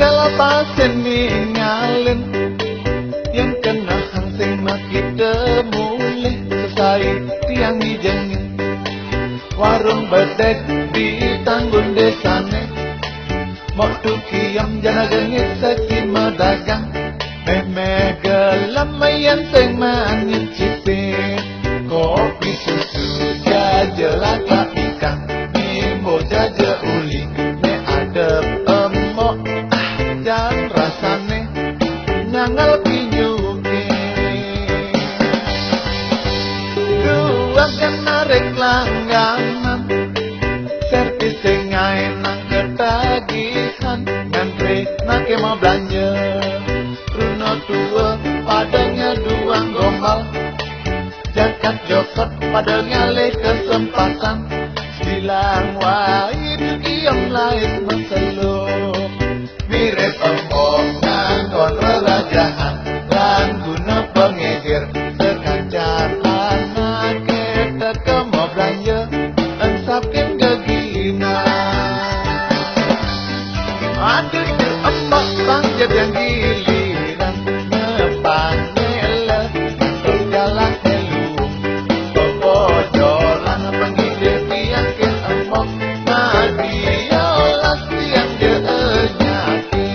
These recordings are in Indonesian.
Kalau pasien ninggalin yang kena hang sing makin demulih selesai tiang dijengin warung bedek di tanggung desane mau tukiyam jana gengit sekima dagang meh gelamayan sing manicipin kopi susu jajela ikan mimbo jaja uli ne adep emok dan rasane nyangal pinyuki dua kan narik langganan servis sing enak ketagihan ngantri nake mau belanja Bruno tua padanya dua gombal jakat jokot padanya le kesempatan bilang wah itu diam Lais Maseluk mirip omongan kon rerajahan dan guna pengikir sekancar anak kita ke mau belanja ensapkin gegina aduh emak bangjat yang giliran ngepangele jalan helum pebodolan pengikir tiang ke emok madiolas tiang jenyaki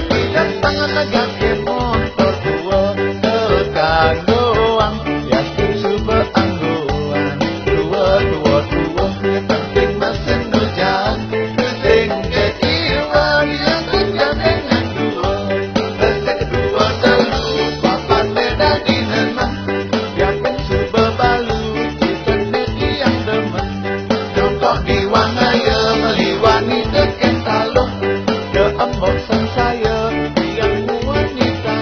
tidak tangan agak ke motor tua tekan doang ya susu berangguan dua yang penting mesin hujan penting jadi yang hujan dengan dua resek kedua terlupa pandai dan dinenang yang suba balu cipenet yang demen jongkok di wangaya meliwani deken taluk ke embok sang saya yang wanita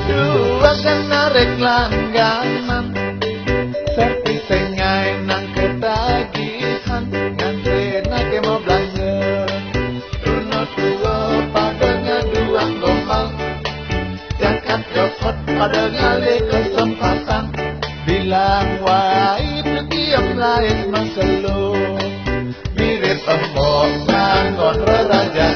dua kan narik langganan servis sing enak ketagihan ngantri nake mau belanja Bruno tua padanya dua gombal jakat jokot padanya le kesempatan bilang wah itu diam Lais Maseluk mirip embok ngangon reraja